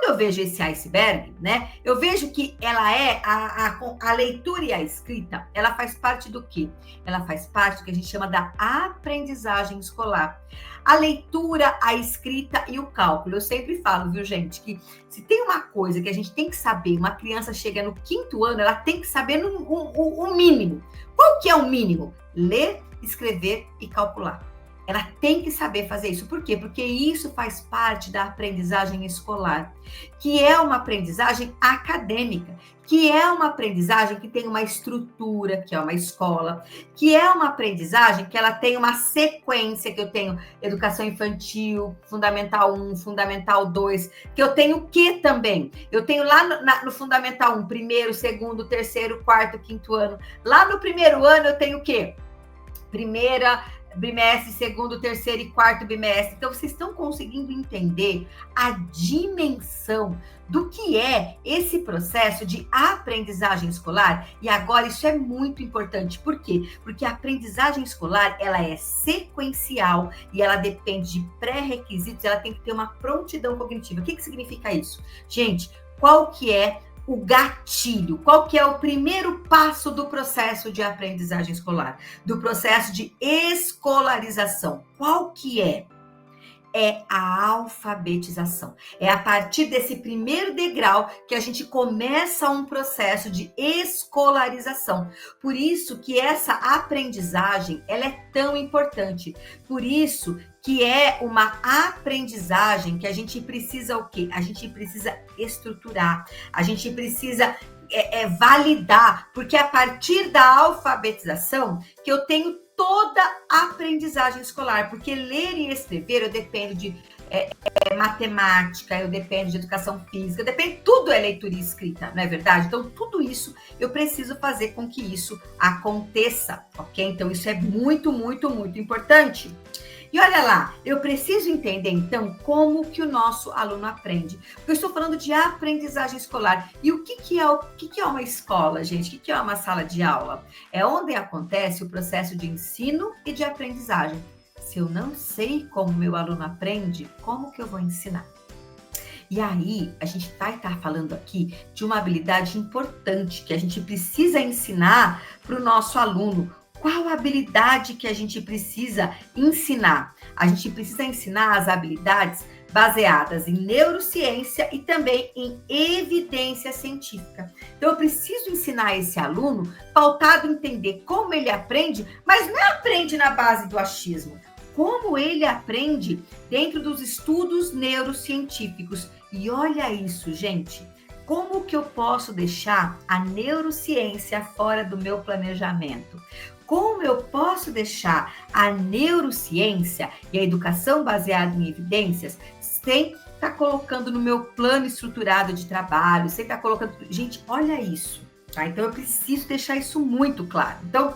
eu vejo esse iceberg, né, eu vejo que ela é a leitura e a escrita, ela faz parte do quê? Ela faz parte do que a gente chama da aprendizagem escolar. A leitura, a escrita e o cálculo. Eu sempre falo, viu, gente, que se tem uma coisa que a gente tem que saber, uma criança chega no 5º ano, ela tem que saber o mínimo. Qual que é o mínimo? Ler, escrever e calcular. Ela tem que saber fazer isso. Por quê? Porque isso faz parte da aprendizagem escolar, que é uma aprendizagem acadêmica, que é uma aprendizagem que tem uma estrutura, que é uma escola, que é uma aprendizagem que ela tem uma sequência, que eu tenho educação infantil, Fundamental 1, Fundamental 2, que eu tenho o quê também? Eu tenho lá no Fundamental 1, primeiro, segundo, terceiro, quarto, quinto ano. Lá no primeiro ano eu tenho o quê? Primeira bimestre, segundo, terceiro e quarto bimestre. Então, vocês estão conseguindo entender a dimensão do que é esse processo de aprendizagem escolar? E agora, isso é muito importante. Por quê? Porque a aprendizagem escolar, ela é sequencial e ela depende de pré-requisitos, ela tem que ter uma prontidão cognitiva. O que significa isso? Gente, qual que é o gatilho? Qual que é o primeiro passo do processo de aprendizagem escolar? Do processo de escolarização? Qual que é? É a alfabetização. É a partir desse primeiro degrau que a gente começa um processo de escolarização. Por isso que essa aprendizagem, ela é tão importante. Por isso que é uma aprendizagem que a gente precisa o quê? A gente precisa estruturar, a gente precisa validar, porque é a partir da alfabetização que eu tenho toda a aprendizagem escolar, porque ler e escrever eu dependo de matemática, eu dependo de educação física, tudo é leitura e escrita, não é verdade? Então, tudo isso eu preciso fazer com que isso aconteça, ok? Então, isso é muito, muito, muito importante. E olha lá, eu preciso entender, então, como que o nosso aluno aprende. Porque eu estou falando de aprendizagem escolar. E o que é uma escola, gente? O que é uma sala de aula? É onde acontece o processo de ensino e de aprendizagem. Se eu não sei como meu aluno aprende, como que eu vou ensinar? E aí, a gente vai estar falando aqui de uma habilidade importante que a gente precisa ensinar para o nosso aluno. Qual a habilidade que a gente precisa ensinar? A gente precisa ensinar as habilidades baseadas em neurociência e também em evidência científica. Então, eu preciso ensinar esse aluno pautado em entender como ele aprende, mas não aprende na base do achismo. Como ele aprende dentro dos estudos neurocientíficos. E olha isso, gente. Como que eu posso deixar a neurociência fora do meu planejamento? Como eu posso deixar a neurociência e a educação baseada em evidências sem estar colocando no meu plano estruturado de trabalho, sem estar colocando... Gente, olha isso, tá? Então, eu preciso deixar isso muito claro. Então,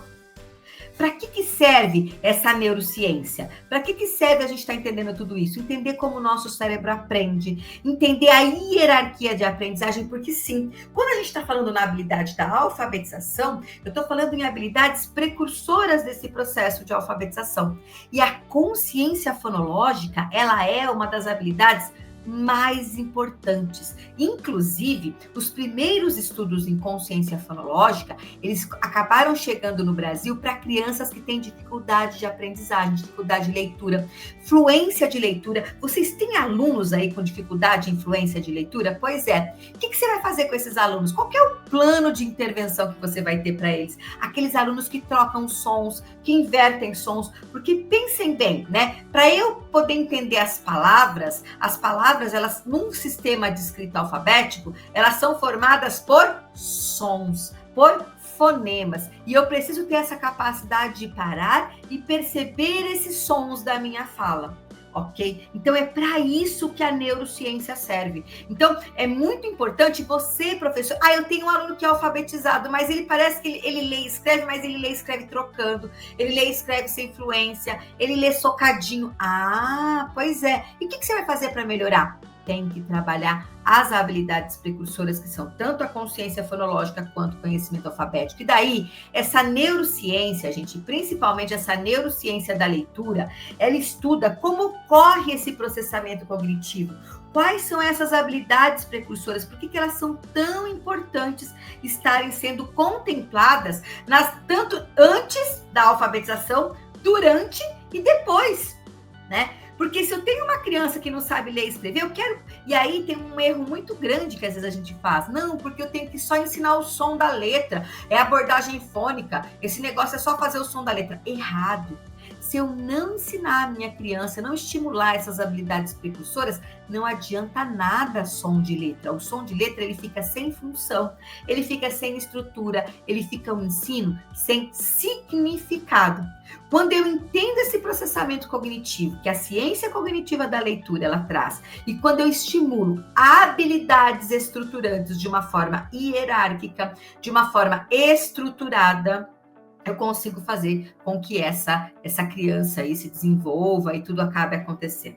para que serve essa neurociência? Para que serve a gente estar entendendo tudo isso? Entender como o nosso cérebro aprende, entender a hierarquia de aprendizagem, porque sim, quando a gente está falando na habilidade da alfabetização, eu estou falando em habilidades precursoras desse processo de alfabetização. E a consciência fonológica, ela é uma das habilidades mais importantes. Inclusive, os primeiros estudos em consciência fonológica, eles acabaram chegando no Brasil para crianças que têm dificuldade de aprendizagem, dificuldade de leitura, fluência de leitura. Vocês têm alunos aí com dificuldade em fluência de leitura? Pois é. O que você vai fazer com esses alunos? Qual que é o plano de intervenção que você vai ter para eles? Aqueles alunos que trocam sons, que invertem sons, porque pensem bem, né? Para eu poder entender as palavras, elas, num sistema de escrita alfabético, elas são formadas por sons, por fonemas. E eu preciso ter essa capacidade de parar e perceber esses sons da minha fala, ok? Então, é para isso que a neurociência serve. Então, é muito importante você, professor... eu tenho um aluno que é alfabetizado, mas ele parece que ele lê e escreve, mas ele lê e escreve trocando, ele lê e escreve sem fluência, ele lê socadinho. Pois é. E o que você vai fazer para melhorar? Tem que trabalhar as habilidades precursoras, que são tanto a consciência fonológica quanto o conhecimento alfabético. E daí, essa neurociência, gente, principalmente essa neurociência da leitura, ela estuda como ocorre esse processamento cognitivo, Quais são essas habilidades precursoras? Por que elas são tão importantes estarem sendo contempladas tanto antes da alfabetização, durante e depois, né? Porque se eu tenho uma criança que não sabe ler e escrever, eu quero... E aí tem um erro muito grande que às vezes a gente faz. Não, porque eu tenho que só ensinar o som da letra. É abordagem fônica. Esse negócio é só fazer o som da letra. Errado. Se eu não ensinar a minha criança, não estimular essas habilidades precursoras, não adianta nada som de letra. O som de letra, ele fica sem função, ele fica sem estrutura, ele fica um ensino sem significado. Quando eu entendo esse processamento cognitivo, que a ciência cognitiva da leitura ela traz, e quando eu estimulo habilidades estruturantes de uma forma hierárquica, de uma forma estruturada, eu consigo fazer com que essa criança aí se desenvolva e tudo acabe acontecendo.